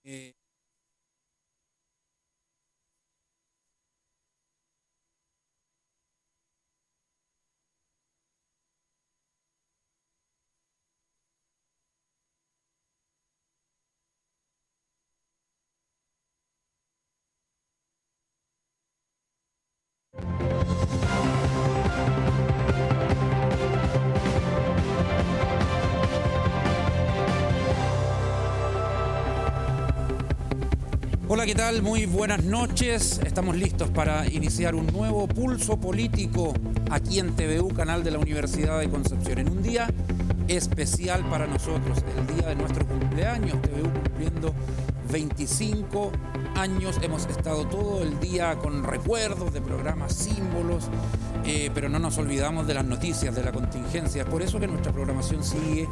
Eh, Hola, ¿qué tal? Muy buenas noches. Estamos listos para iniciar un nuevo pulso político aquí en TVU, canal de la Universidad de Concepción. En un día especial para nosotros, el día de nuestro cumpleaños, TVU cumpliendo 25 años. Hemos estado todo el día con recuerdos de programas, símbolos, pero no nos olvidamos de las noticias, de la contingencia. Es por eso que nuestra programación sigue,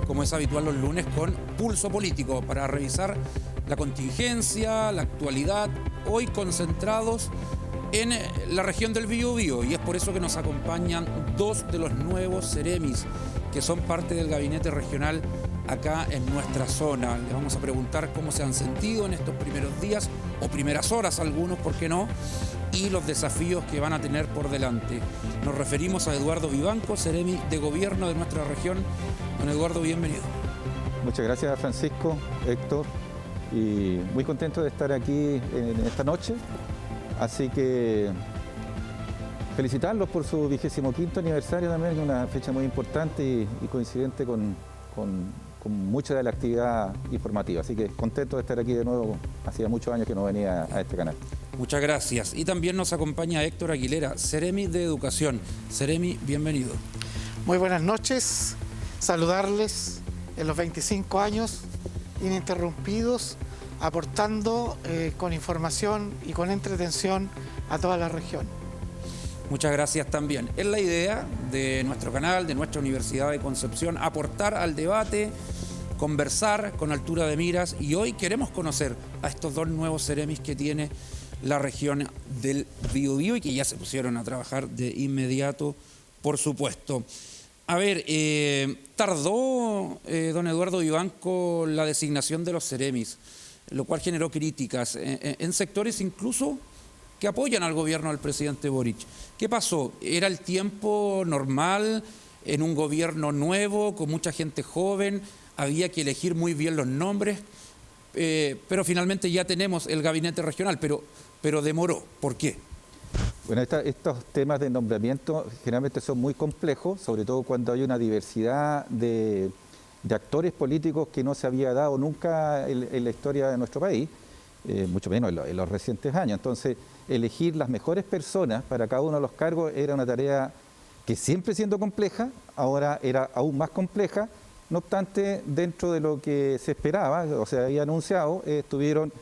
como es habitual los lunes, con Pulso Político, para revisar la contingencia, la actualidad, hoy concentrados en la región del Biobío, y es por eso que nos acompañan dos de los nuevos seremis que son parte del gabinete regional acá en nuestra zona. Les vamos a preguntar cómo se han sentido en estos primeros días, o primeras horas algunos, ¿por qué no?, y los desafíos que van a tener por delante. Nos referimos a Eduardo Vivanco, seremi de gobierno de nuestra región. Don Eduardo, bienvenido. Muchas gracias, Francisco, Héctor, y muy contento de estar aquí en esta noche. Así que felicitarlos por su 25º aniversario también, una fecha muy importante y coincidente con mucha de la actividad informativa. Así que contento de estar aquí de nuevo. Hacía muchos años que no venía a este canal. Muchas gracias. Y también nos acompaña Héctor Aguilera, seremi de Educación. Seremi, bienvenido. Muy buenas noches. Saludarles en los 25 años ininterrumpidos, aportando con información y con entretención a toda la región. Muchas gracias también. Es la idea de nuestro canal, de nuestra Universidad de Concepción, aportar al debate, conversar con altura de miras, y hoy queremos conocer a estos dos nuevos seremis que tiene la región del Biobío y que ya se pusieron a trabajar de inmediato, por supuesto. A ver, tardó don Eduardo Vivanco la designación de los seremis, lo cual generó críticas en sectores incluso que apoyan al gobierno del presidente Boric. ¿Qué pasó? ¿Era el tiempo normal en un gobierno nuevo, con mucha gente joven? Había que elegir muy bien los nombres, pero finalmente ya tenemos el gabinete regional, pero demoró. ¿Por qué? Bueno, estos temas de nombramiento generalmente son muy complejos, sobre todo cuando hay una diversidad de actores políticos que no se había dado nunca en la historia de nuestro país, mucho menos en los recientes años. Entonces, elegir las mejores personas para cada uno de los cargos era una tarea que, siempre siendo compleja, ahora era aún más compleja. No obstante, dentro de lo que se esperaba, o se había anunciado, estuvieron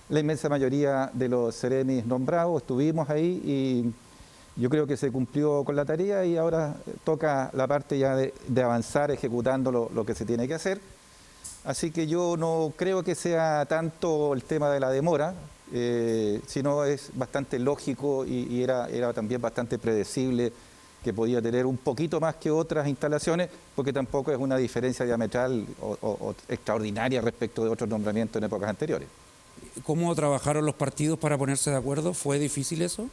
la inmensa mayoría de los seremis nombrados, estuvimos ahí y yo creo que se cumplió con la tarea, y ahora toca la parte ya de avanzar ejecutando lo que se tiene que hacer. Así que yo no creo que sea tanto el tema de la demora, sino es bastante lógico y era también bastante predecible que podía tener un poquito más que otras instalaciones, porque tampoco es una diferencia diametral o extraordinaria respecto de otros nombramientos en épocas anteriores. ¿Cómo trabajaron los partidos para ponerse de acuerdo? ¿Fue difícil eso?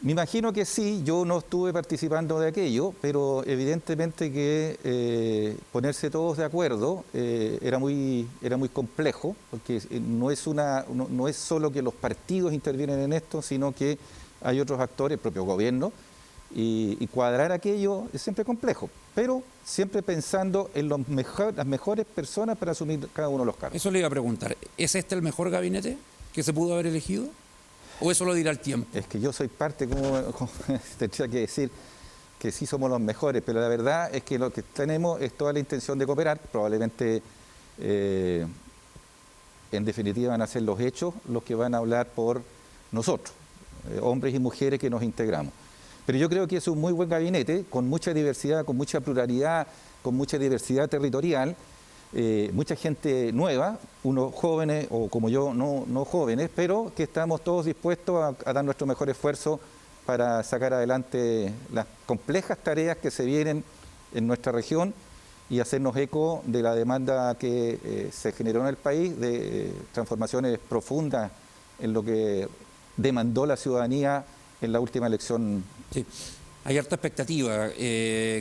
Me imagino que sí. Yo no estuve participando de aquello, pero evidentemente que ponerse todos de acuerdo era muy complejo, porque no es solo que los partidos intervienen en esto, sino que hay otros actores, el propio gobierno, y cuadrar aquello es siempre complejo, pero siempre pensando en las mejores personas para asumir cada uno de los cargos. Eso le iba a preguntar. ¿Es este el mejor gabinete que se pudo haber elegido? ¿O eso lo dirá el tiempo? Es que yo soy parte, como tendría que decir que sí somos los mejores, pero la verdad es que lo que tenemos es toda la intención de cooperar. Probablemente, en definitiva, van a ser los hechos los que van a hablar por nosotros, hombres y mujeres que nos integramos. Pero yo creo que es un muy buen gabinete, con mucha diversidad, con mucha pluralidad, con mucha diversidad territorial, mucha gente nueva, unos jóvenes o como yo no jóvenes, pero que estamos todos dispuestos a dar nuestro mejor esfuerzo para sacar adelante las complejas tareas que se vienen en nuestra región y hacernos eco de la demanda que se generó en el país de transformaciones profundas en lo que demandó la ciudadanía en la última elección. Sí. Hay harta expectativa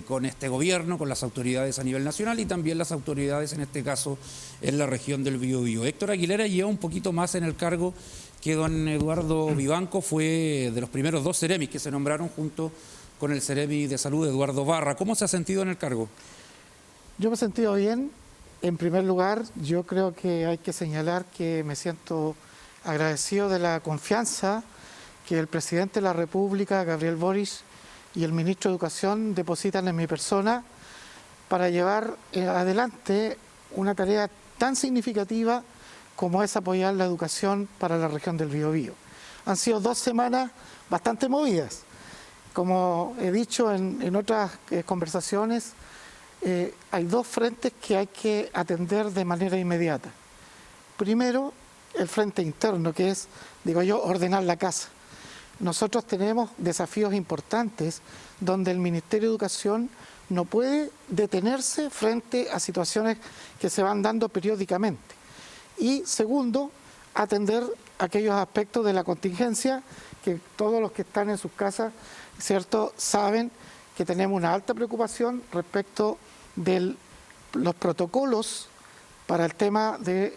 con este gobierno, con las autoridades a nivel nacional y también las autoridades, en este caso, en la región del Biobío. Héctor Aguilera lleva un poquito más en el cargo que don Eduardo Vivanco, fue de los primeros 2 Ceremis que se nombraron junto con el Ceremi de Salud, Eduardo Barra. ¿Cómo se ha sentido en el cargo? Yo me he sentido bien. En primer lugar, yo creo que hay que señalar que me siento agradecido de la confianza que el presidente de la República, Gabriel Boric, y el ministro de Educación depositan en mi persona para llevar adelante una tarea tan significativa como es apoyar la educación para la región del Biobío. Han sido 2 semanas bastante movidas. Como he dicho en otras conversaciones, hay 2 frentes que hay que atender de manera inmediata. Primero, el frente interno, que es, digo yo, ordenar la casa. Nosotros tenemos desafíos importantes donde el Ministerio de Educación no puede detenerse frente a situaciones que se van dando periódicamente. Y segundo, atender aquellos aspectos de la contingencia que todos los que están en sus casas, ¿cierto?, saben que tenemos una alta preocupación respecto de los protocolos para el tema de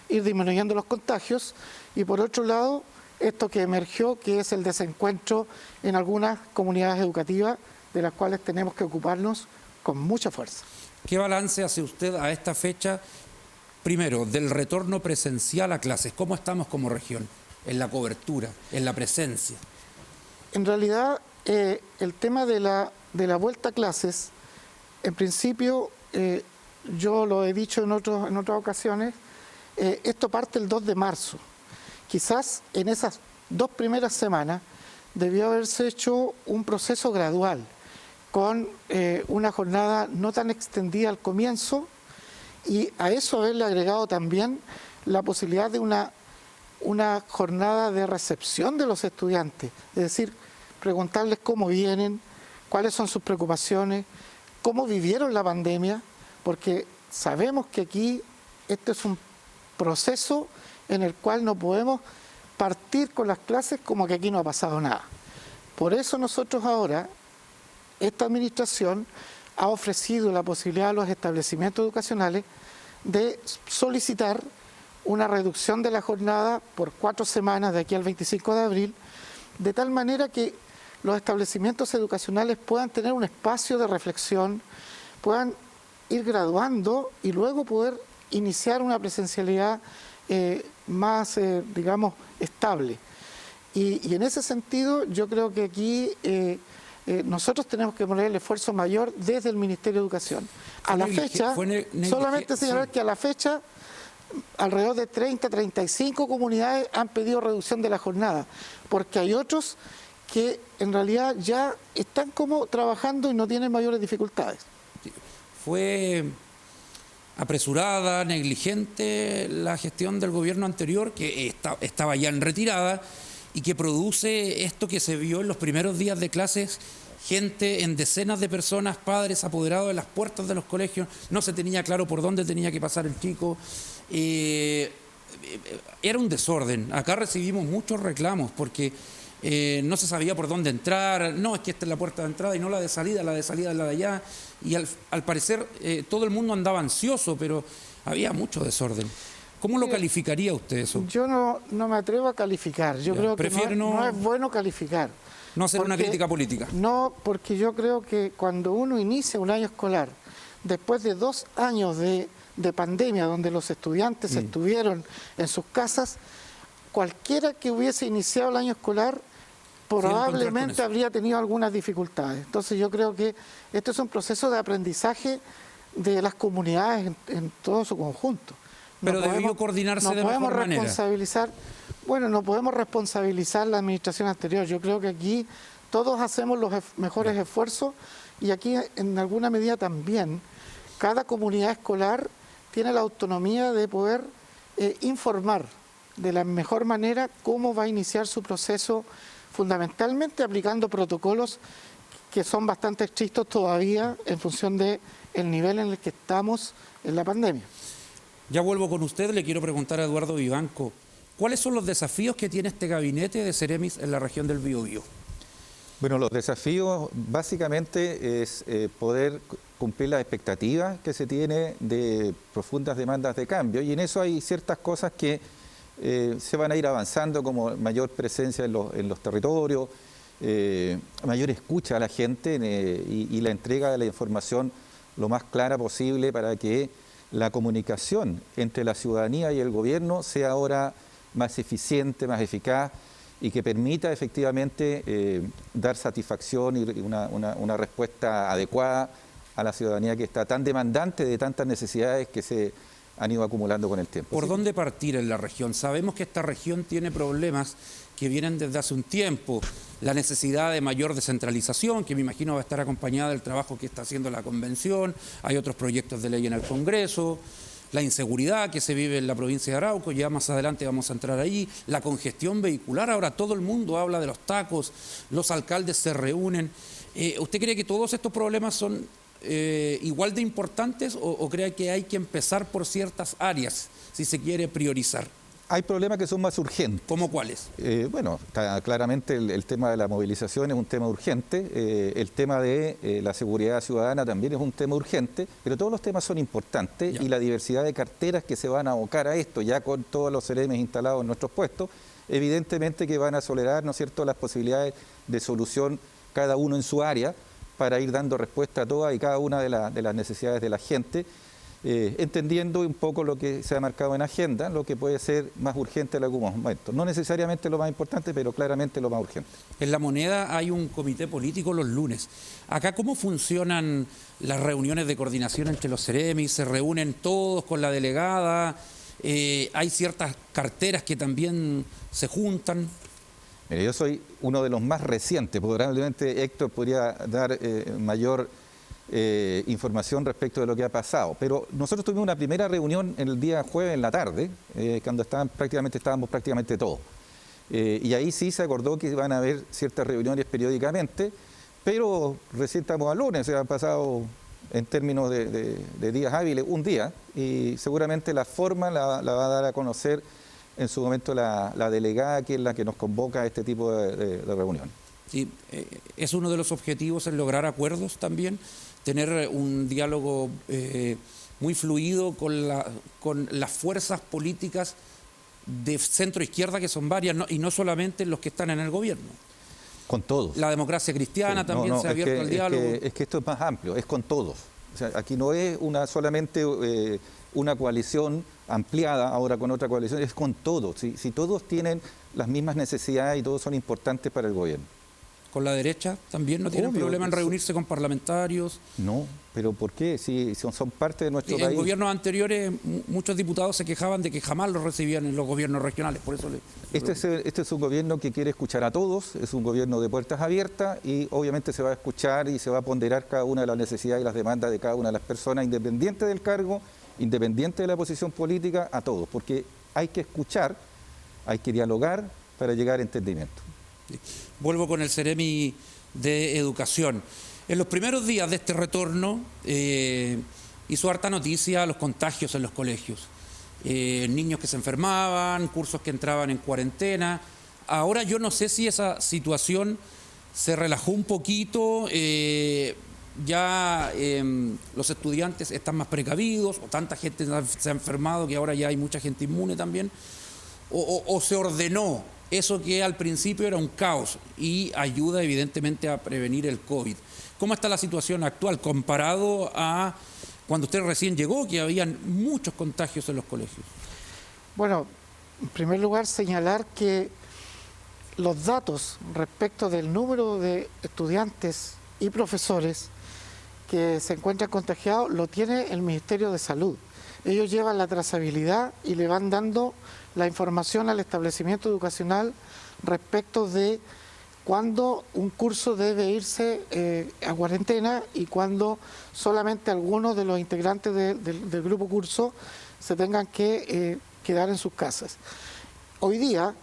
ir disminuyendo los contagios, y por otro lado, esto que emergió, que es el desencuentro en algunas comunidades educativas, de las cuales tenemos que ocuparnos con mucha fuerza. ¿Qué balance hace usted a esta fecha, primero, del retorno presencial a clases? ¿Cómo estamos como región en la cobertura, en la presencia? En realidad, el tema de la vuelta a clases, en principio, yo lo he dicho en otras ocasiones, esto parte el 2 de marzo. Quizás en esas 2 primeras semanas debió haberse hecho un proceso gradual, con una jornada no tan extendida al comienzo, y a eso haberle agregado también la posibilidad de una jornada de recepción de los estudiantes, es decir, preguntarles cómo vienen, cuáles son sus preocupaciones, cómo vivieron la pandemia, porque sabemos que aquí este es un proceso en el cual no podemos partir con las clases como que aquí no ha pasado nada. Por eso nosotros ahora, esta administración ha ofrecido la posibilidad a los establecimientos educacionales de solicitar una reducción de la jornada por 4 semanas de aquí al 25 de abril, de tal manera que los establecimientos educacionales puedan tener un espacio de reflexión, puedan ir graduando y luego poder iniciar una presencialidad más, digamos, estable. Y en ese sentido yo creo que aquí nosotros tenemos que poner el esfuerzo mayor desde el Ministerio de Educación. A la fecha, solamente señalar que a la fecha alrededor de 35 comunidades han pedido reducción de la jornada, porque hay otros que en realidad ya están como trabajando y no tienen mayores dificultades. Fue apresurada, negligente la gestión del gobierno anterior, que estaba ya en retirada, y que produce esto que se vio en los primeros días de clases, gente en decenas de personas, padres apoderados de las puertas de los colegios, no se tenía claro por dónde tenía que pasar el chico. Era un desorden. Acá recibimos muchos reclamos porque no se sabía por dónde entrar, no, es que esta es la puerta de entrada y no la de salida es la de allá, y al parecer todo el mundo andaba ansioso, pero había mucho desorden. ¿Cómo lo calificaría usted eso? Yo no me atrevo a calificar, yo creo que no es bueno calificar. No hacer una crítica política. No, porque yo creo que cuando uno inicia un año escolar, después de 2 años de pandemia, donde los estudiantes estuvieron en sus casas, cualquiera que hubiese iniciado el año escolar probablemente habría tenido algunas dificultades. Entonces yo creo que este es un proceso de aprendizaje de las comunidades en todo su conjunto. Pero debió coordinarse de mejor manera. No podemos responsabilizar la administración anterior. Yo creo que aquí todos hacemos los mejores esfuerzos, y aquí en alguna medida también cada comunidad escolar tiene la autonomía de poder informar de la mejor manera cómo va a iniciar su proceso, fundamentalmente aplicando protocolos que son bastante estrictos todavía en función del nivel en el que estamos en la pandemia. Ya vuelvo con usted, le quiero preguntar a Eduardo Vivanco, ¿cuáles son los desafíos que tiene este gabinete de Ceremis en la región del Biobío? Bueno, los desafíos básicamente es poder cumplir las expectativas que se tiene de profundas demandas de cambio, y en eso hay ciertas cosas que se van a ir avanzando, como mayor presencia en los territorios, mayor escucha a la gente y la entrega de la información lo más clara posible para que la comunicación entre la ciudadanía y el gobierno sea ahora más eficiente, más eficaz, y que permita efectivamente dar satisfacción y una respuesta adecuada a la ciudadanía que está tan demandante de tantas necesidades que se han ido acumulando con el tiempo. ¿Por dónde partir en la región? Sabemos que esta región tiene problemas que vienen desde hace un tiempo. La necesidad de mayor descentralización, que me imagino va a estar acompañada del trabajo que está haciendo la Convención. Hay otros proyectos de ley en el Congreso. La inseguridad que se vive en la provincia de Arauco, ya más adelante vamos a entrar ahí. La congestión vehicular, ahora todo el mundo habla de los tacos, los alcaldes se reúnen. ¿Usted cree que todos estos problemas son igual de importantes o cree que hay que empezar por ciertas áreas si se quiere priorizar? Hay problemas que son más urgentes. ¿Cómo cuáles? Bueno, claramente el tema de la movilización es un tema urgente, el tema de la seguridad ciudadana también es un tema urgente, pero todos los temas son importantes y la diversidad de carteras que se van a abocar a esto, ya con todos los CRMs instalados en nuestros puestos, evidentemente que van a acelerar, ¿no es cierto?, las posibilidades de solución cada uno en su área para ir dando respuesta a todas y cada una de las necesidades de la gente. Entendiendo un poco lo que se ha marcado en agenda, lo que puede ser más urgente en algunos momentos. No necesariamente lo más importante, pero claramente lo más urgente. En La Moneda hay un comité político los lunes. Acá, ¿cómo funcionan las reuniones de coordinación entre los CEREMIS? ¿Se reúnen todos con la delegada? ¿Hay ciertas carteras que también se juntan? Mire, yo soy uno de los más recientes. Probablemente Héctor podría dar mayor información respecto de lo que ha pasado, pero nosotros tuvimos una primera reunión en el día jueves en la tarde, cuando estábamos prácticamente todos, y ahí sí se acordó que van a haber ciertas reuniones periódicamente, pero recién estamos al lunes, se han pasado en términos de días hábiles un día, y seguramente la forma la va a dar a conocer en su momento la delegada, que es la que nos convoca a este tipo de reunión. Sí, es uno de los objetivos el lograr acuerdos también, tener un diálogo muy fluido con las fuerzas políticas de centro-izquierda, que son varias, y no solamente los que están en el gobierno. Con todos. La democracia cristiana también se ha abierto al diálogo. Es que esto es más amplio, es con todos. O sea, aquí no es solamente una coalición ampliada ahora con otra coalición, es con todos. Si todos tienen las mismas necesidades y todos son importantes para el gobierno. ¿Con la derecha también no tienen problema en reunirse con parlamentarios? No, pero ¿por qué? Si son parte de nuestro país. En gobiernos anteriores muchos diputados se quejaban de que jamás los recibían en los gobiernos regionales, por eso Este es un gobierno que quiere escuchar a todos, es un gobierno de puertas abiertas y obviamente se va a escuchar y se va a ponderar cada una de las necesidades y las demandas de cada una de las personas, independiente del cargo, independiente de la posición política, a todos, porque hay que escuchar, hay que dialogar para llegar a entendimiento. Vuelvo con el CEREMI de Educación. En los primeros días de este retorno hizo harta noticia los contagios en los colegios. Niños que se enfermaban, cursos que entraban en cuarentena. Ahora yo no sé si esa situación se relajó un poquito, los estudiantes están más precavidos, o tanta gente se ha enfermado que ahora ya hay mucha gente inmune también, o se ordenó eso que al principio era un caos y ayuda evidentemente a prevenir el COVID. ¿Cómo está la situación actual comparado a cuando usted recién llegó, que habían muchos contagios en los colegios? Bueno, en primer lugar señalar que los datos respecto del número de estudiantes y profesores que se encuentran contagiados lo tiene el Ministerio de Salud. Ellos llevan la trazabilidad y le van dando la información al establecimiento educacional respecto de cuándo un curso debe irse a cuarentena y cuándo solamente algunos de los integrantes del grupo curso se tengan que quedar en sus casas. Hoy día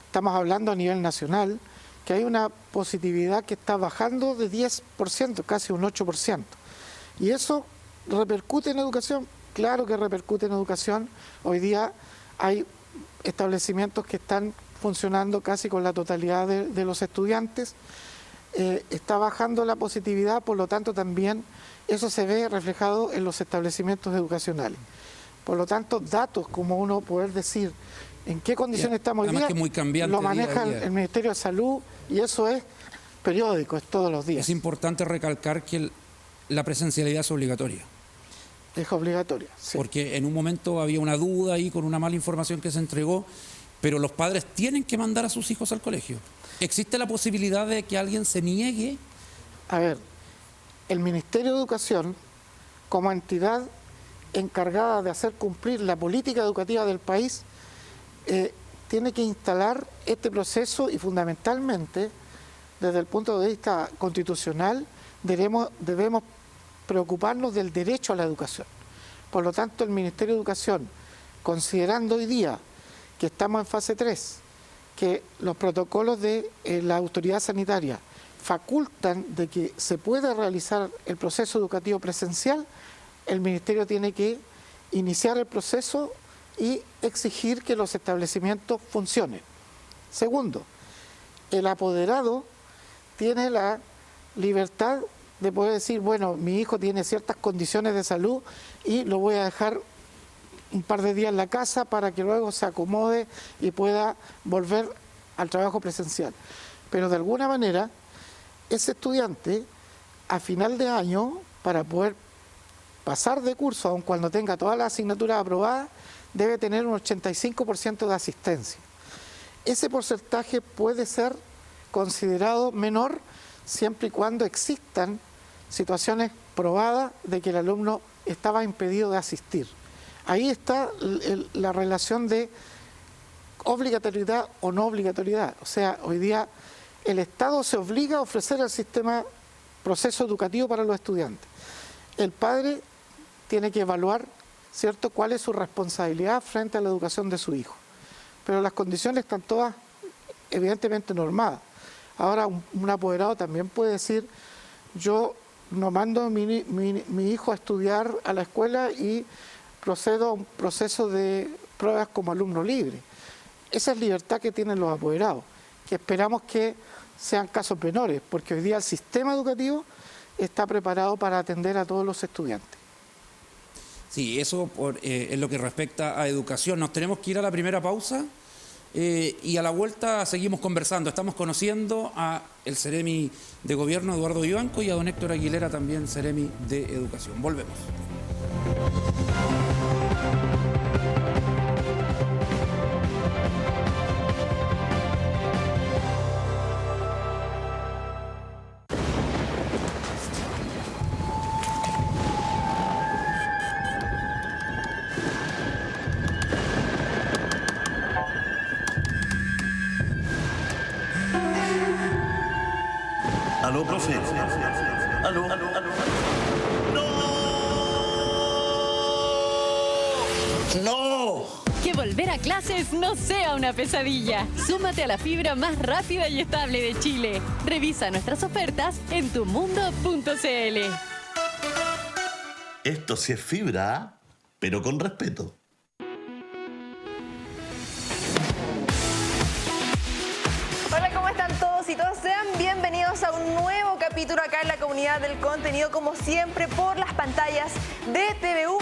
estamos hablando a nivel nacional que hay una positividad que está bajando de 10%, casi un 8%. Y eso repercute en educación, claro que repercute en educación. Hoy día hay establecimientos que están funcionando casi con la totalidad de los estudiantes. Está bajando la positividad, por lo tanto también eso se ve reflejado en los establecimientos educacionales. Por lo tanto, datos como uno poder decir en qué condiciones estamos hoy día, lo maneja el Ministerio de Salud y eso es periódico, es todos los días. Es importante recalcar que la presencialidad es obligatoria. Es obligatoria, sí. Porque en un momento había una duda ahí con una mala información que se entregó, pero los padres tienen que mandar a sus hijos al colegio. ¿Existe la posibilidad de que alguien se niegue? A ver, el Ministerio de Educación, como entidad encargada de hacer cumplir la política educativa del país, tiene que instalar este proceso y fundamentalmente, desde el punto de vista constitucional, debemos preocuparnos del derecho a la educación. Por lo tanto, el Ministerio de Educación, considerando hoy día que estamos en fase 3, que los protocolos de la autoridad sanitaria facultan de que se pueda realizar el proceso educativo presencial, el Ministerio tiene que iniciar el proceso y exigir que los establecimientos funcionen. Segundo, el apoderado tiene la libertad de poder decir, bueno, mi hijo tiene ciertas condiciones de salud y lo voy a dejar un par de días en la casa para que luego se acomode y pueda volver al trabajo presencial. Pero de alguna manera, ese estudiante, a final de año, para poder pasar de curso, aun cuando tenga todas las asignaturas aprobadas, debe tener un 85% de asistencia. Ese porcentaje puede ser considerado menor siempre y cuando existan situaciones probadas de que el alumno estaba impedido de asistir. Ahí está la relación de obligatoriedad o no obligatoriedad. O sea, hoy día el Estado se obliga a ofrecer al sistema proceso educativo para los estudiantes. El padre tiene que evaluar, ¿cierto?, cuál es su responsabilidad frente a la educación de su hijo. Pero las condiciones están todas evidentemente normadas. Ahora, un apoderado también puede decir, yo no mando a mi hijo a estudiar a la escuela y procedo a un proceso de pruebas como alumno libre. Esa es libertad que tienen los apoderados, que esperamos que sean casos menores, porque hoy día el sistema educativo está preparado para atender a todos los estudiantes. Sí, eso es lo que respecta a educación. Nos tenemos que ir a la primera pausa y a la vuelta seguimos conversando. Estamos conociendo a el Seremi de Gobierno, Eduardo Vivanco, y a don Héctor Aguilera, también Seremi de Educación. Volvemos. Aló, profe. Aló. ¡No! Que volver a clases no sea una pesadilla. Súmate a la fibra más rápida y estable de Chile. Revisa nuestras ofertas en tumundo.cl. Esto sí es fibra, pero con respeto. Hola, ¿cómo están todos y todas? Sean bienvenidos a un nuevo capítulo acá en la comunidad del contenido, como siempre, por las pantallas de TVU.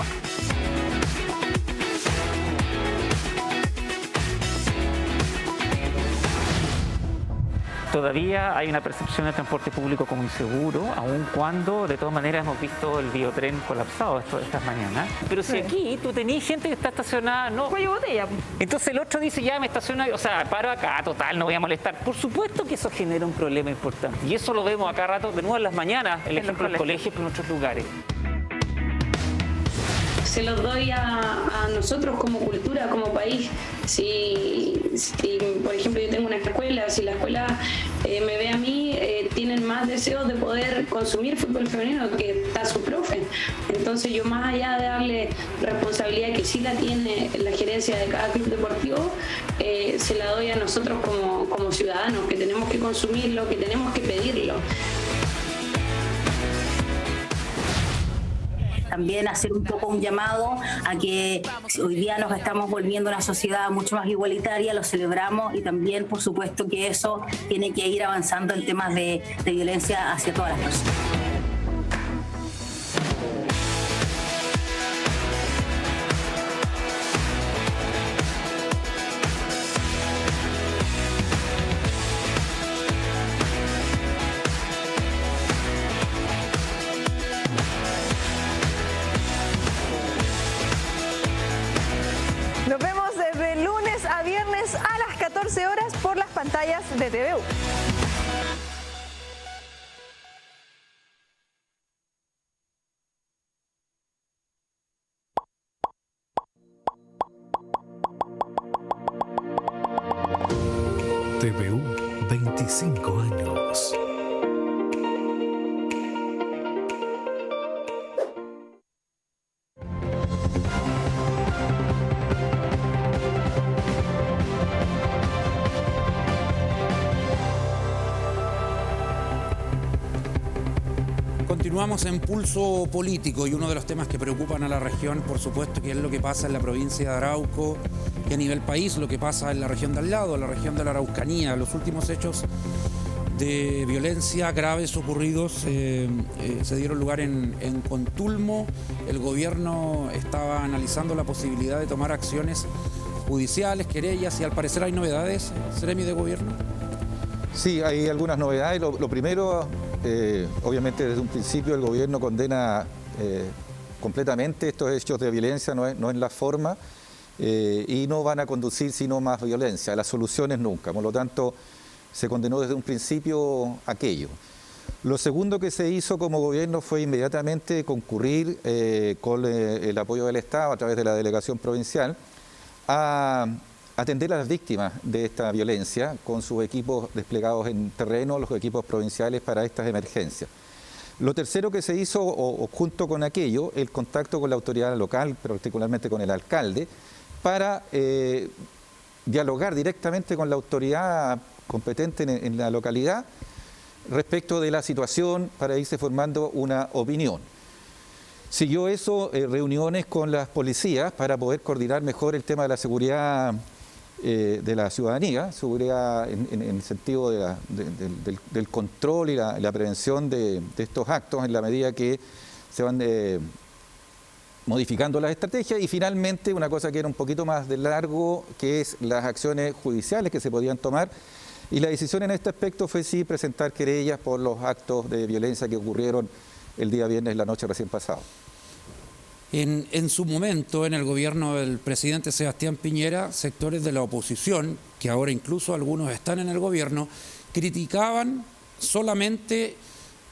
Todavía hay una percepción del transporte público como inseguro, aun cuando de todas maneras hemos visto el biotren colapsado estas mañanas. Pero si aquí tú tenés gente que está estacionada, no. Cuello botella. Entonces el otro dice, ya me estaciono, o sea, paro acá, total, no voy a molestar. Por supuesto que eso genera un problema importante. Y eso lo vemos acá rato, de nuevo en las mañanas, el ejemplo en los colegios, pero en otros lugares. se los doy a nosotros como cultura, como país. Si, por ejemplo, yo tengo una escuela, si la escuela me ve a mí, tienen más deseos de poder consumir fútbol femenino que está su profe. Entonces yo, más allá de darle responsabilidad que sí la tiene la gerencia de cada club deportivo, se la doy a nosotros como ciudadanos, que tenemos que consumirlo, que tenemos que pedirlo. También hacer un poco un llamado a que hoy día nos estamos volviendo una sociedad mucho más igualitaria, lo celebramos, y también, por supuesto, que eso tiene que ir avanzando en temas de violencia hacia todas las personas. Nos vemos de lunes a viernes a las 14 horas por las pantallas de TVU. TVU, 25 años. Continuamos en Pulso Político, y uno de los temas que preocupan a la región, por supuesto, que es lo que pasa en la provincia de Arauco y a nivel país, lo que pasa en la región de al lado, la región de la Araucanía. Los últimos hechos de violencia graves ocurridos se dieron lugar en Contulmo. El gobierno estaba analizando la posibilidad de tomar acciones judiciales, querellas, y al parecer hay novedades, Seremi de Gobierno. Sí, hay algunas novedades. Lo primero, obviamente desde un principio el gobierno condena completamente estos hechos de violencia, no es la forma, y no van a conducir sino más violencia, las soluciones nunca. Por lo tanto, se condenó desde un principio aquello. Lo segundo que se hizo como gobierno fue inmediatamente concurrir con el apoyo del Estado a través de la delegación provincial a atender a las víctimas de esta violencia con sus equipos desplegados en terreno, los equipos provinciales para estas emergencias. Lo tercero que se hizo, o junto con aquello, el contacto con la autoridad local, particularmente con el alcalde, para dialogar directamente con la autoridad competente en la localidad respecto de la situación, para irse formando una opinión. Siguió eso, reuniones con las policías para poder coordinar mejor el tema de la seguridad de la ciudadanía, seguridad en el sentido del control y la prevención de estos actos en la medida que se van modificando las estrategias, y finalmente una cosa que era un poquito más de largo, que es las acciones judiciales que se podían tomar, y la decisión en este aspecto fue sí presentar querellas por los actos de violencia que ocurrieron el día viernes, la noche recién pasado. En su momento, en el gobierno del presidente Sebastián Piñera, sectores de la oposición, que ahora incluso algunos están en el gobierno, criticaban solamente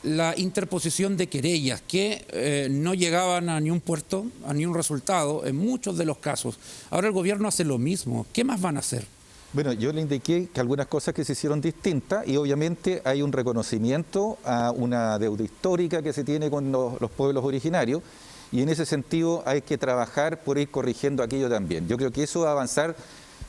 la interposición de querellas, que no llegaban a ni un puerto, a ni un resultado, en muchos de los casos. Ahora el gobierno hace lo mismo. ¿Qué más van a hacer? Bueno, yo le indiqué que algunas cosas que se hicieron distintas, y obviamente hay un reconocimiento a una deuda histórica que se tiene con los pueblos originarios, y en ese sentido hay que trabajar por ir corrigiendo aquello también. Yo creo que eso va a avanzar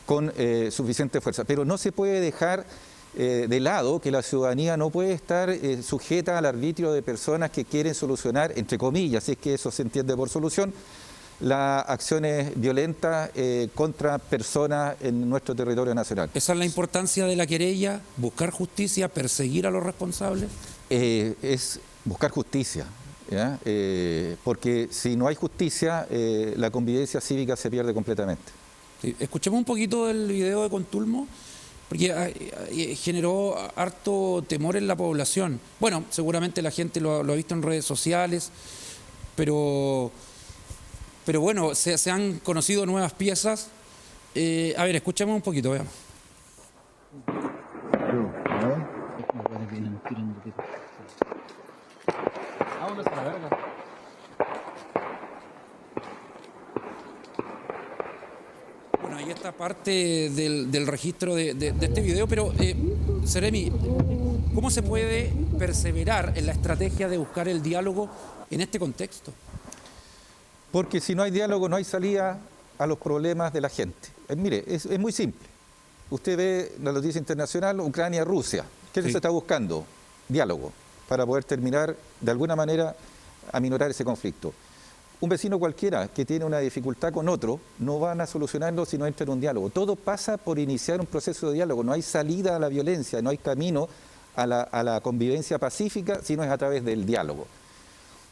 con suficiente fuerza, pero no se puede dejar de lado que la ciudadanía no puede estar sujeta al arbitrio de personas que quieren solucionar, entre comillas, si es que eso se entiende por solución, las acciones violentas contra personas en nuestro territorio nacional. ¿Esa es la importancia de la querella? ¿Buscar justicia, perseguir a los responsables? Es buscar justicia. ¿Ya? Porque si no hay justicia, la convivencia cívica se pierde completamente. Sí. Escuchemos un poquito del video de Contulmo, porque generó harto temor en la población. Bueno, seguramente la gente lo ha visto en redes sociales, pero bueno, se han conocido nuevas piezas. A ver, escuchemos un poquito, veamos. cierta parte del registro de este video, pero Seremi, ¿cómo se puede perseverar en la estrategia de buscar el diálogo en este contexto? Porque si no hay diálogo, no hay salida a los problemas de la gente. Mire, es muy simple. Usted ve la noticia internacional, Ucrania, Rusia. ¿Qué se está buscando? Diálogo, para poder terminar, de alguna manera, aminorar ese conflicto. Un vecino cualquiera que tiene una dificultad con otro, no van a solucionarlo si no entra en un diálogo. Todo pasa por iniciar un proceso de diálogo. No hay salida a la violencia, no hay camino a la convivencia pacífica, sino es a través del diálogo.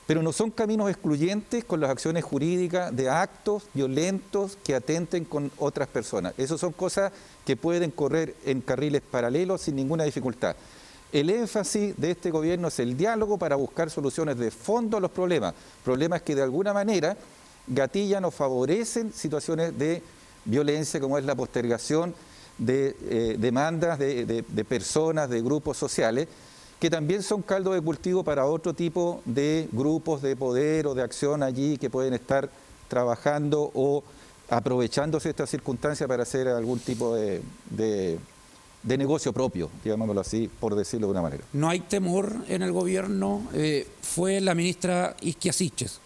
Pero no son caminos excluyentes con las acciones jurídicas de actos violentos que atenten con otras personas. Esas son cosas que pueden correr en carriles paralelos sin ninguna dificultad. El énfasis de este gobierno es el diálogo para buscar soluciones de fondo a los problemas. Problemas que de alguna manera gatillan o favorecen situaciones de violencia, como es la postergación de demandas de personas, de grupos sociales, que también son caldo de cultivo para otro tipo de grupos de poder o de acción allí que pueden estar trabajando o aprovechándose de esta circunstancia para hacer algún tipo de negocio propio, digámoslo así, por decirlo de una manera. No hay temor en el gobierno. Fue la ministra Isquia Siches.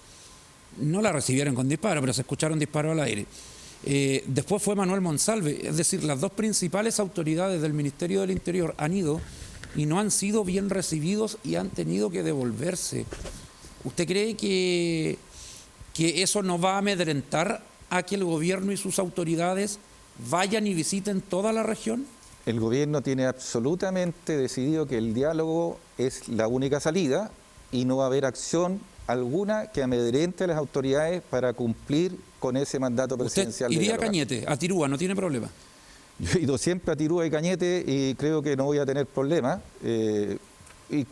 No la recibieron con disparo, pero se escucharon disparos al aire. Después fue Manuel Monsalve. Es decir, las dos principales autoridades del Ministerio del Interior han ido y no han sido bien recibidos y han tenido que devolverse. ¿Usted cree que eso no va a amedrentar a que el gobierno y sus autoridades vayan y visiten toda la región? El gobierno tiene absolutamente decidido que el diálogo es la única salida y no va a haber acción alguna que amedrente a las autoridades para cumplir con ese mandato presidencial. ¿Usted iría a Cañete, a Tirúa, no tiene problema? Yo he ido siempre a Tirúa y Cañete y creo que no voy a tener problema. Y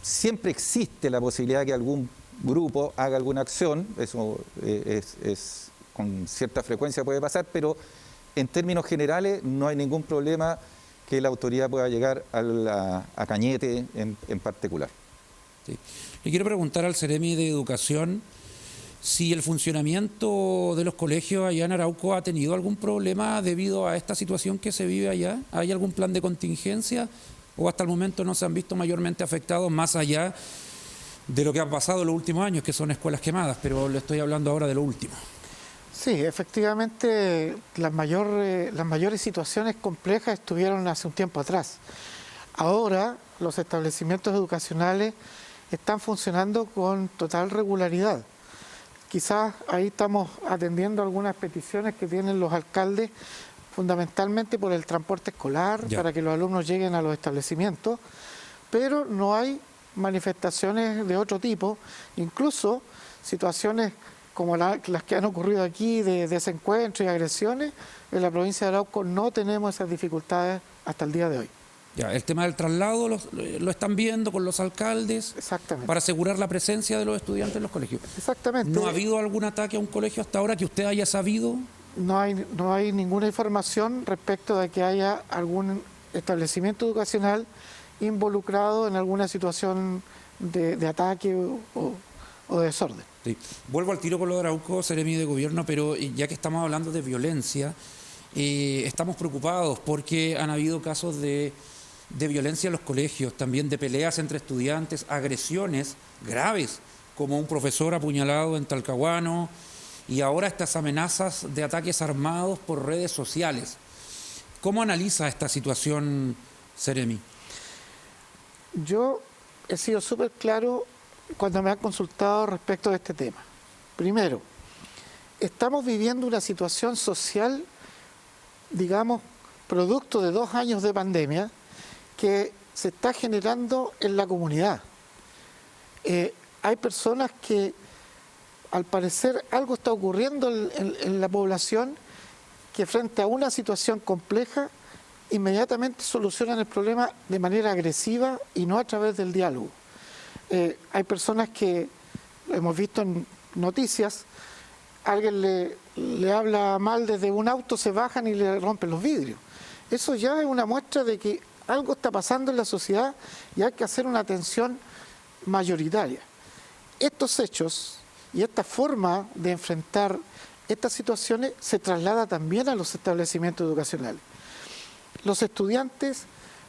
siempre existe la posibilidad que algún grupo haga alguna acción, eso es con cierta frecuencia puede pasar, pero en términos generales no hay ningún problema que la autoridad pueda llegar a Cañete en particular. Sí. Le quiero preguntar al Seremi de Educación si el funcionamiento de los colegios allá en Arauco ha tenido algún problema debido a esta situación que se vive allá. ¿Hay algún plan de contingencia o hasta el momento no se han visto mayormente afectados más allá de lo que ha pasado en los últimos años, que son escuelas quemadas? Pero le estoy hablando ahora de lo último. Sí, efectivamente las mayores situaciones complejas estuvieron hace un tiempo atrás. Ahora los establecimientos educacionales están funcionando con total regularidad. Quizás ahí estamos atendiendo algunas peticiones que tienen los alcaldes, fundamentalmente por el transporte escolar, para que los alumnos lleguen a los establecimientos, pero no hay manifestaciones de otro tipo, incluso situaciones como las que han ocurrido aquí de desencuentros y agresiones. En la provincia de Arauco no tenemos esas dificultades hasta el día de hoy. Ya, el tema del traslado lo están viendo con los alcaldes. Exactamente. Para asegurar la presencia de los estudiantes en los colegios. Exactamente. ¿No ha habido algún ataque a un colegio hasta ahora que usted haya sabido? No hay ninguna información respecto de que haya algún establecimiento educacional involucrado en alguna situación de ataque o de desorden. Sí. Vuelvo al tiro con lo de Arauco, Seremi de Gobierno, pero ya que estamos hablando de violencia, estamos preocupados porque han habido casos de violencia en los colegios, también de peleas entre estudiantes, agresiones graves, como un profesor apuñalado en Talcahuano, y ahora estas amenazas de ataques armados por redes sociales. ¿Cómo analiza esta situación, Seremi? Yo he sido súper claro cuando me han consultado respecto de este tema. Primero, estamos viviendo una situación social, digamos, producto de 2 años de pandemia, que se está generando en la comunidad. Hay personas que, al parecer, algo está ocurriendo en la población que frente a una situación compleja, inmediatamente solucionan el problema de manera agresiva y no a través del diálogo. Hay personas que, hemos visto en noticias, alguien le habla mal desde un auto, se bajan y le rompen los vidrios. Eso ya es una muestra de que algo está pasando en la sociedad y hay que hacer una atención mayoritaria. Estos hechos y esta forma de enfrentar estas situaciones se traslada también a los establecimientos educacionales. Los estudiantes,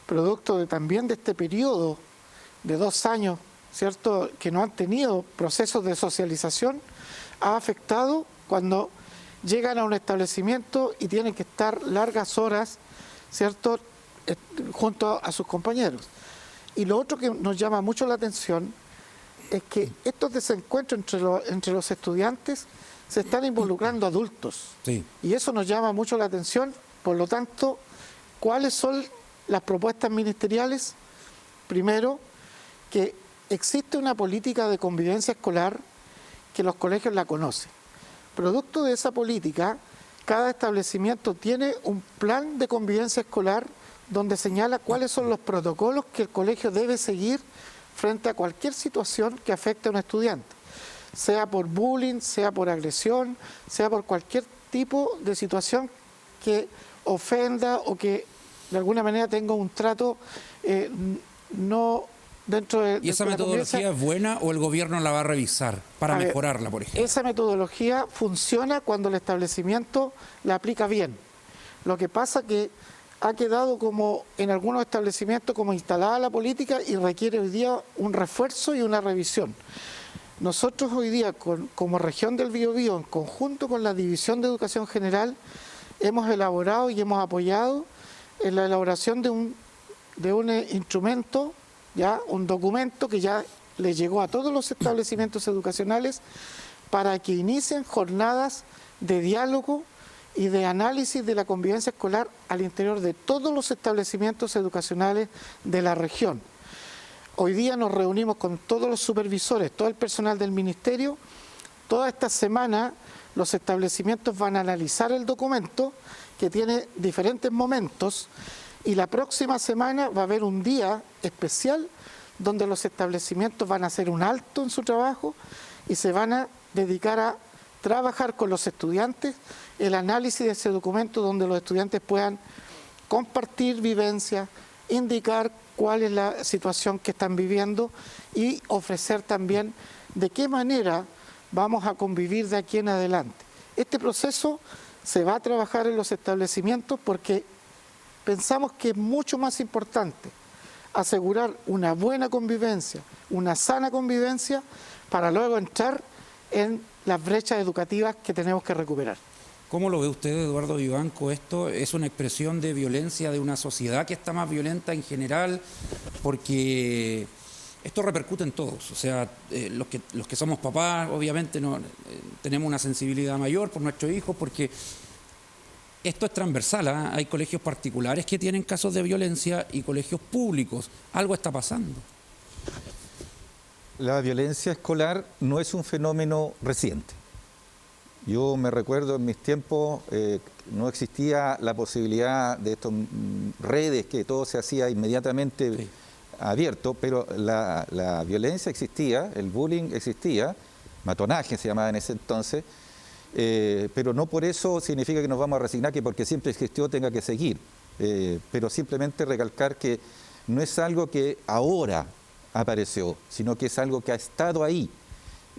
producto también de este periodo de 2 años, ¿cierto?, que no han tenido procesos de socialización, ha afectado cuando llegan a un establecimiento y tienen que estar largas horas, ¿cierto?, junto a sus compañeros. Y lo otro que nos llama mucho la atención es que estos desencuentros entre los estudiantes se están involucrando adultos. Sí. Y eso nos llama mucho la atención. Por lo tanto, ¿cuáles son las propuestas ministeriales? Primero, que existe una política de convivencia escolar que los colegios la conocen. Producto de esa política, cada establecimiento tiene un plan de convivencia escolar donde señala cuáles son los protocolos que el colegio debe seguir frente a cualquier situación que afecte a un estudiante, sea por bullying, sea por agresión, sea por cualquier tipo de situación que ofenda o que de alguna manera tenga un trato no dentro de... ¿Y esa metodología es buena o el gobierno la va a revisar para mejorarla, por ejemplo? Esa metodología funciona cuando el establecimiento la aplica bien. Lo que pasa que ha quedado como en algunos establecimientos como instalada la política y requiere hoy día un refuerzo y una revisión. Nosotros hoy día, como región del Biobío, en conjunto con la División de Educación General, hemos elaborado y hemos apoyado en la elaboración de un instrumento, ya un documento que ya le llegó a todos los establecimientos educacionales para que inicien jornadas de diálogo y de análisis de la convivencia escolar al interior de todos los establecimientos educacionales de la región. Hoy día nos reunimos con todos los supervisores, todo el personal del ministerio. Toda esta semana los establecimientos van a analizar el documento que tiene diferentes momentos y la próxima semana va a haber un día especial donde los establecimientos van a hacer un alto en su trabajo y se van a dedicar a trabajar con los estudiantes el análisis de ese documento donde los estudiantes puedan compartir vivencias, indicar cuál es la situación que están viviendo y ofrecer también de qué manera vamos a convivir de aquí en adelante. Este proceso se va a trabajar en los establecimientos porque pensamos que es mucho más importante asegurar una buena convivencia, una sana convivencia, para luego entrar en las brechas educativas que tenemos que recuperar. ¿Cómo lo ve usted, Eduardo Vivanco? ¿Esto es una expresión de violencia de una sociedad que está más violenta en general? Porque esto repercute en todos. O sea, los que somos papás, obviamente, tenemos una sensibilidad mayor por nuestros hijos, porque esto es transversal, ¿eh? Hay colegios particulares que tienen casos de violencia y colegios públicos. Algo está pasando. La violencia escolar no es un fenómeno reciente. Yo me recuerdo en mis tiempos no existía la posibilidad de estas redes que todo se hacía inmediatamente abierto, pero la violencia existía, el bullying existía, matonaje se llamaba en ese entonces, pero no por eso significa que nos vamos a resignar que porque siempre existió tenga que seguir, pero simplemente recalcar que no es algo que ahora apareció, sino que es algo que ha estado ahí,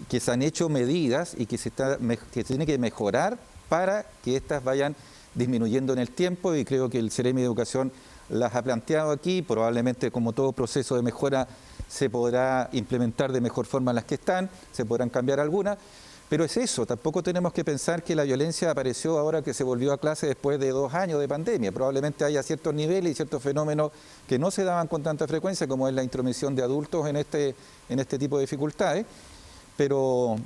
que se han hecho medidas y que se tiene que mejorar para que estas vayan disminuyendo en el tiempo, y creo que el Ceremi de Educación las ha planteado aquí. Probablemente, como todo proceso de mejora, se podrá implementar de mejor forma las que están, se podrán cambiar algunas, pero es eso. Tampoco tenemos que pensar que la violencia apareció ahora que se volvió a clase después de 2 años de pandemia. Probablemente haya ciertos niveles y ciertos fenómenos que no se daban con tanta frecuencia, como es la intromisión de adultos en este tipo de dificultades. Pero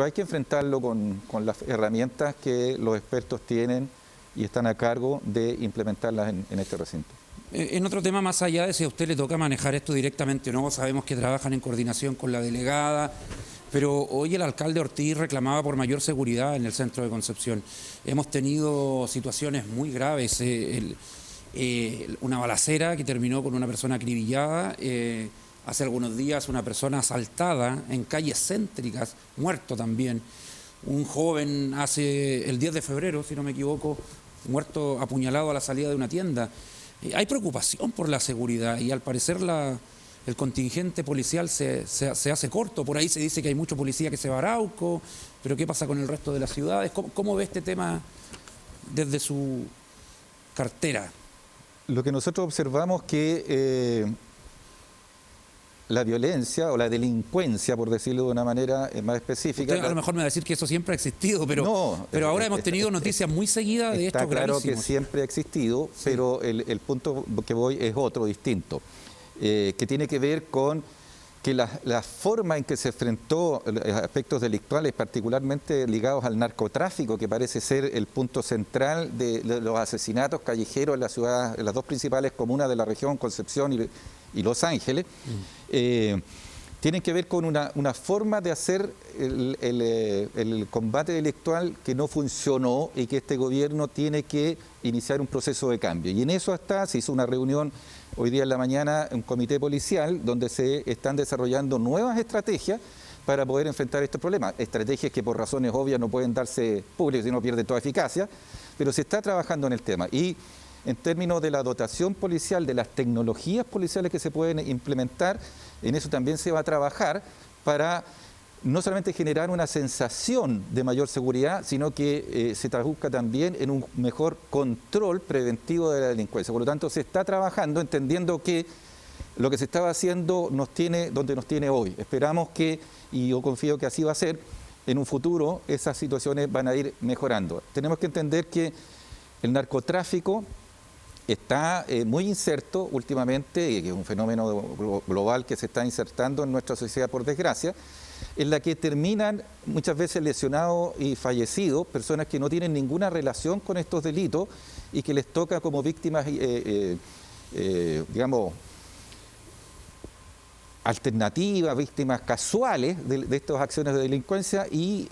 hay que enfrentarlo con las herramientas que los expertos tienen y están a cargo de implementarlas en este recinto. En otro tema, más allá de si a usted le toca manejar esto directamente o no, sabemos que trabajan en coordinación con la delegada, pero hoy el alcalde Ortiz reclamaba por mayor seguridad en el centro de Concepción. Hemos tenido situaciones muy graves, una balacera que terminó con una persona acribillada, hace algunos días una persona asaltada en calles céntricas, muerto también. Un joven hace el 10 de febrero, si no me equivoco, muerto apuñalado a la salida de una tienda. Hay preocupación por la seguridad y al parecer la el contingente policial se hace corto. Por ahí se dice que hay mucho policía que se va a Arauco, pero ¿qué pasa con el resto de las ciudades? ¿Cómo ve este tema desde su cartera? Lo que nosotros observamos que la violencia o la delincuencia, por decirlo de una manera más específica... Usted a lo mejor me va a decir que eso siempre ha existido, pero ahora hemos tenido noticias muy seguidas de hechos gravísimos. Está claro que siempre ha existido, sí, pero el punto que voy es otro, distinto, que tiene que ver con que la forma en que se enfrentó aspectos delictuales, particularmente ligados al narcotráfico, que parece ser el punto central de los asesinatos callejeros en la ciudad, en las dos principales comunas de la región, Concepción y Los Ángeles, tienen que ver con una forma de hacer el combate delictual que no funcionó y que este gobierno tiene que iniciar un proceso de cambio. Y en eso se hizo una reunión hoy día en la mañana, un comité policial donde se están desarrollando nuevas estrategias para poder enfrentar este problema. Estrategias que por razones obvias no pueden darse públicas, si no pierde toda eficacia, pero se está trabajando en el tema. Y en términos de la dotación policial, de las tecnologías policiales que se pueden implementar, en eso también se va a trabajar para no solamente generar una sensación de mayor seguridad, sino que se traduzca también en un mejor control preventivo de la delincuencia. Por lo tanto, se está trabajando entendiendo que lo que se estaba haciendo nos tiene donde nos tiene hoy. Esperamos que, y yo confío que así va a ser, en un futuro esas situaciones van a ir mejorando. Tenemos que entender que el narcotráfico está muy inserto últimamente, que es un fenómeno global que se está insertando en nuestra sociedad por desgracia, en la que terminan muchas veces lesionados y fallecidos personas que no tienen ninguna relación con estos delitos y que les toca como víctimas, digamos, alternativas, víctimas casuales de estas acciones de delincuencia, y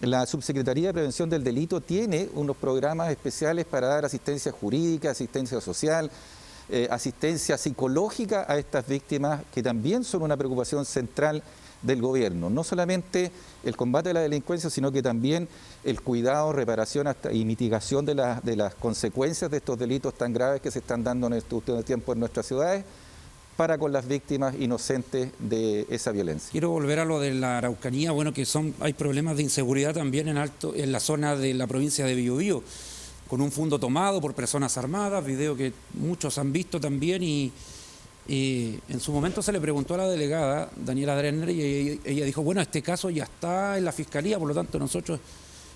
la Subsecretaría de Prevención del Delito tiene unos programas especiales para dar asistencia jurídica, asistencia social, asistencia psicológica a estas víctimas, que también son una preocupación central del gobierno. No solamente el combate de la delincuencia, sino que también el cuidado, reparación y mitigación de las consecuencias de estos delitos tan graves que se están dando en este último tiempo en nuestras ciudades, para con las víctimas inocentes de esa violencia. Quiero volver a lo de la Araucanía, bueno, que hay problemas de inseguridad también en la zona de la provincia de Biobío, con un fondo tomado por personas armadas, video que muchos han visto también, y en su momento se le preguntó a la delegada Daniela Drenner y ella dijo, bueno, este caso ya está en la Fiscalía, por lo tanto nosotros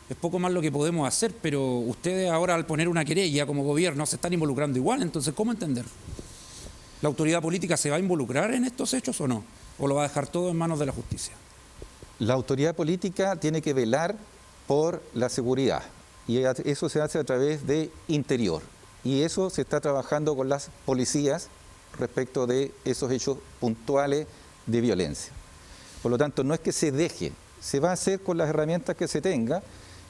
es poco más lo que podemos hacer, pero ustedes ahora al poner una querella como gobierno se están involucrando igual, entonces ¿cómo entender? ¿La autoridad política se va a involucrar en estos hechos o no? ¿O lo va a dejar todo en manos de la justicia? La autoridad política tiene que velar por la seguridad, y eso se hace a través de Interior, y eso se está trabajando con las policías respecto de esos hechos puntuales de violencia. Por lo tanto, no es que se deje, se va a hacer con las herramientas que se tenga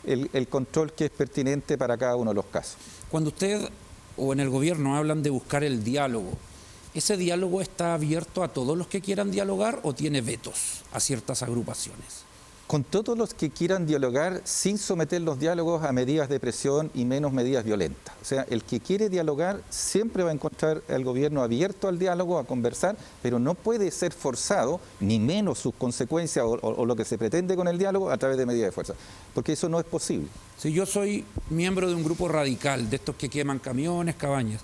el control que es pertinente para cada uno de los casos. Cuando usted o en el gobierno hablan de buscar el diálogo, ¿ese diálogo está abierto a todos los que quieran dialogar o tiene vetos a ciertas agrupaciones? Con todos los que quieran dialogar, sin someter los diálogos a medidas de presión y menos medidas violentas. O sea, el que quiere dialogar siempre va a encontrar al gobierno abierto al diálogo, a conversar, pero no puede ser forzado, ni menos sus consecuencias o lo que se pretende con el diálogo a través de medidas de fuerza, porque eso no es posible. Si yo soy miembro de un grupo radical, de estos que queman camiones, cabañas,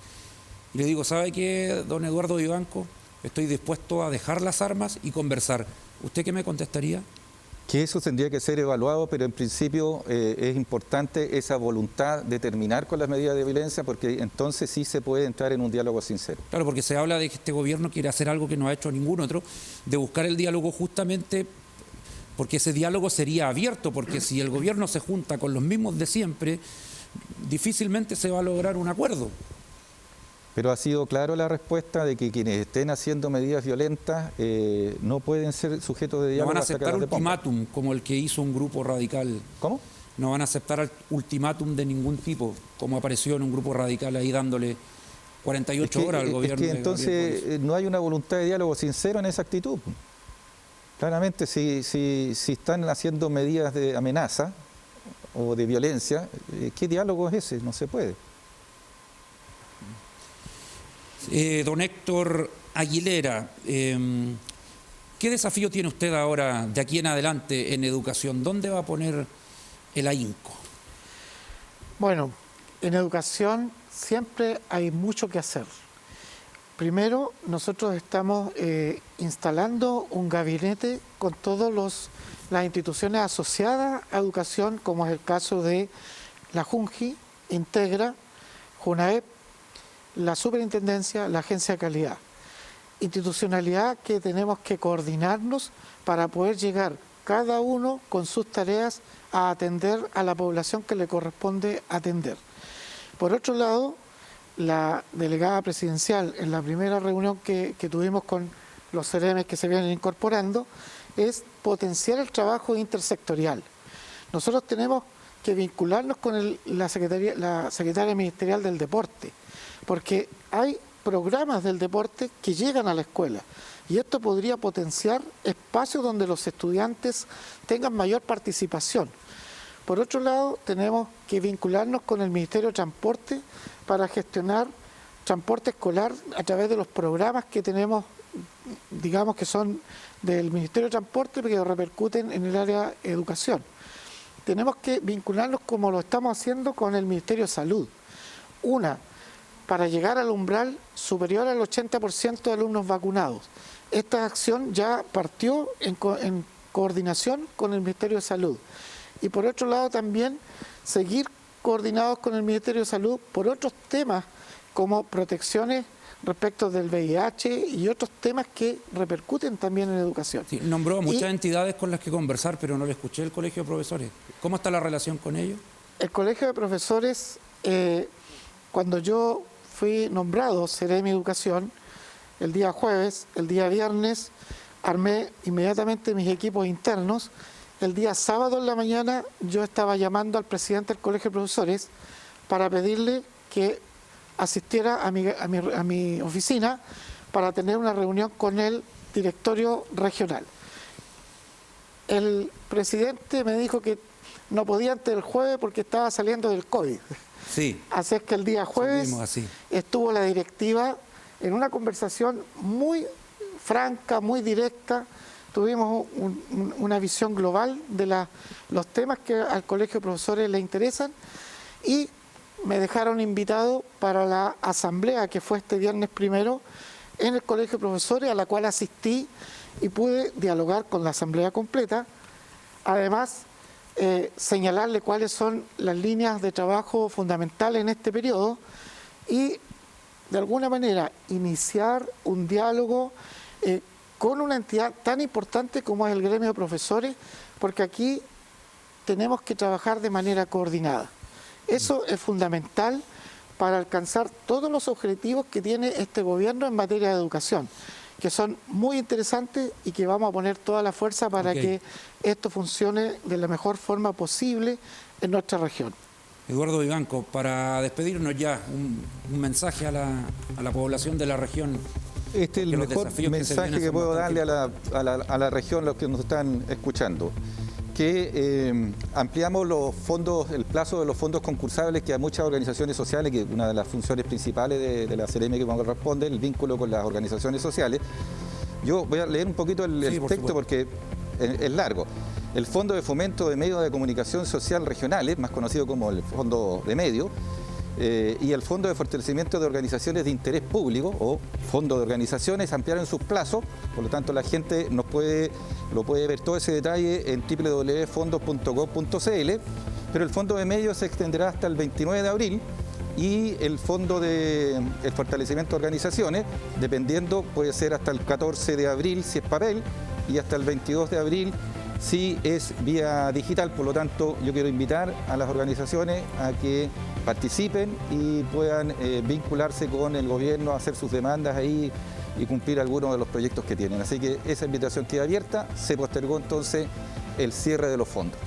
y le digo, ¿sabe qué, don Eduardo Vivanco? Estoy dispuesto a dejar las armas y conversar. ¿Usted qué me contestaría? Que eso tendría que ser evaluado, pero en principio es importante esa voluntad de terminar con las medidas de violencia, porque entonces sí se puede entrar en un diálogo sincero. Claro, porque se habla de que este gobierno quiere hacer algo que no ha hecho ningún otro, de buscar el diálogo justamente porque ese diálogo sería abierto, porque si el gobierno se junta con los mismos de siempre, difícilmente se va a lograr un acuerdo. Pero ha sido claro la respuesta de que quienes estén haciendo medidas violentas no pueden ser sujetos de diálogo. No van a aceptar ultimátum como el que hizo un grupo radical. ¿Cómo? No van a aceptar ultimátum de ningún tipo, como apareció en un grupo radical ahí dándole 48 horas al gobierno. Es que entonces no hay una voluntad de diálogo sincero en esa actitud. Claramente, si están haciendo medidas de amenaza o de violencia, ¿qué diálogo es ese? No se puede. Don Héctor Aguilera, ¿qué desafío tiene usted ahora de aquí en adelante en educación? ¿Dónde va a poner el ahínco? Bueno, en educación siempre hay mucho que hacer. Primero, nosotros estamos instalando un gabinete con todas las instituciones asociadas a educación, como es el caso de la JUNJI, Integra, JUNAEP, la Superintendencia, la Agencia de Calidad. Institucionalidad que tenemos que coordinarnos para poder llegar cada uno con sus tareas a atender a la población que le corresponde atender. Por otro lado, la delegada presidencial en la primera reunión que tuvimos con los CEREMES que se vienen incorporando es potenciar el trabajo intersectorial. Nosotros tenemos que vincularnos con la secretaria ministerial del deporte, porque hay programas del deporte que llegan a la escuela y esto podría potenciar espacios donde los estudiantes tengan mayor participación. Por otro lado, tenemos que vincularnos con el Ministerio de Transporte para gestionar transporte escolar a través de los programas que tenemos, digamos que son del Ministerio de Transporte, que repercuten en el área de educación. Tenemos que vincularnos como lo estamos haciendo con el Ministerio de Salud. Para llegar al umbral superior al 80% de alumnos vacunados. Esta acción ya partió en coordinación con el Ministerio de Salud. Y por otro lado también seguir coordinados con el Ministerio de Salud por otros temas como protecciones respecto del VIH y otros temas que repercuten también en educación. Sí, nombró muchas entidades con las que conversar, pero no le escuché el Colegio de Profesores. ¿Cómo está la relación con ellos? El Colegio de Profesores, cuando yo fui nombrado CEREMI Educación, el día jueves, el día viernes, armé inmediatamente mis equipos internos. El día sábado en la mañana yo estaba llamando al presidente del Colegio de Profesores para pedirle que asistiera a mi oficina para tener una reunión con el directorio regional. El presidente me dijo que no podía antes del jueves porque estaba saliendo del COVID. Sí. Así es que el día jueves estuvo la directiva en una conversación muy franca, muy directa. Tuvimos una visión global de los temas que al Colegio de Profesores le interesan y me dejaron invitado para la asamblea que fue este viernes primero en el Colegio de Profesores, a la cual asistí y pude dialogar con la asamblea completa. Además, señalarle cuáles son las líneas de trabajo fundamentales en este periodo y de alguna manera iniciar un diálogo con una entidad tan importante como es el gremio de profesores, porque aquí tenemos que trabajar de manera coordinada. Eso es fundamental para alcanzar todos los objetivos que tiene este gobierno en materia de educación, que son muy interesantes y que vamos a poner toda la fuerza para que esto funcione de la mejor forma posible en nuestra región. Eduardo Vivanco, para despedirnos ya, un mensaje a la población de la región. Este es el mejor mensaje que puedo darle a la región, los que nos están escuchando, que ampliamos los fondos, el plazo de los fondos concursables que a muchas organizaciones sociales, que una de las funciones principales de la CEREMI que corresponde, el vínculo con las organizaciones sociales. Yo voy a leer un poquito el texto porque es largo. El Fondo de Fomento de Medios de Comunicación Social Regionales, más conocido como el Fondo de Medios, y el Fondo de Fortalecimiento de Organizaciones de Interés Público, o Fondo de Organizaciones, ampliaron sus plazos, por lo tanto la gente lo puede ver todo ese detalle en www.fondos.gov.cl, pero el Fondo de Medios se extenderá hasta el 29 de abril y el Fondo de Fortalecimiento de Organizaciones, dependiendo, puede ser hasta el 14 de abril si es papel y hasta el 22 de abril si es vía digital. Por lo tanto, yo quiero invitar a las organizaciones a que participen y puedan vincularse con el gobierno, hacer sus demandas ahí y cumplir algunos de los proyectos que tienen. Así que esa invitación queda abierta. Se postergó entonces el cierre de los fondos.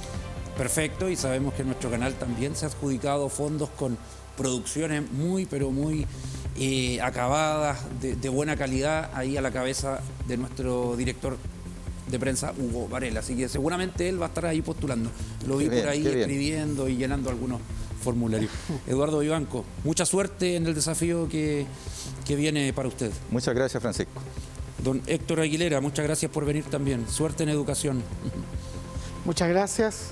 Perfecto, y sabemos que en nuestro canal también se ha adjudicado fondos con producciones muy, pero muy acabadas, de buena calidad, ahí a la cabeza de nuestro director de prensa, Hugo Varela. Así que seguramente él va a estar ahí postulando. Lo vi por ahí escribiendo y llenando algunos formulario. Eduardo Vivanco, mucha suerte en el desafío que viene para usted. Muchas gracias, Francisco. Don Héctor Aguilera, muchas gracias por venir también. Suerte en educación. Muchas gracias.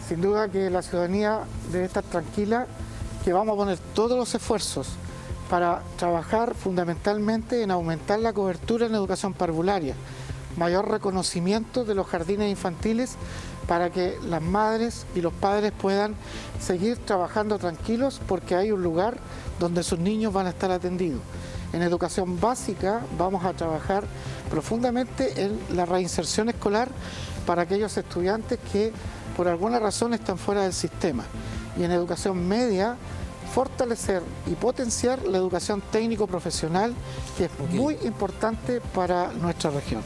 Sin duda que la ciudadanía debe estar tranquila, que vamos a poner todos los esfuerzos para trabajar fundamentalmente en aumentar la cobertura en educación parvularia, mayor reconocimiento de los jardines infantiles para que las madres y los padres puedan seguir trabajando tranquilos porque hay un lugar donde sus niños van a estar atendidos. En educación básica vamos a trabajar profundamente en la reinserción escolar para aquellos estudiantes que por alguna razón están fuera del sistema. Y en educación media, fortalecer y potenciar la educación técnico-profesional, que es muy importante para nuestra región.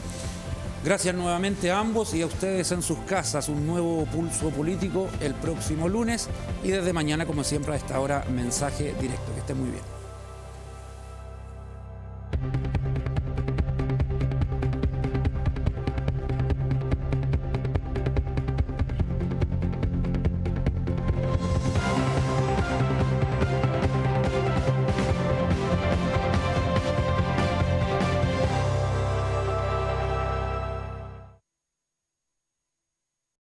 Gracias nuevamente a ambos y a ustedes en sus casas. Un nuevo pulso político el próximo lunes y desde mañana, como siempre, a esta hora, mensaje directo. Que estén muy bien.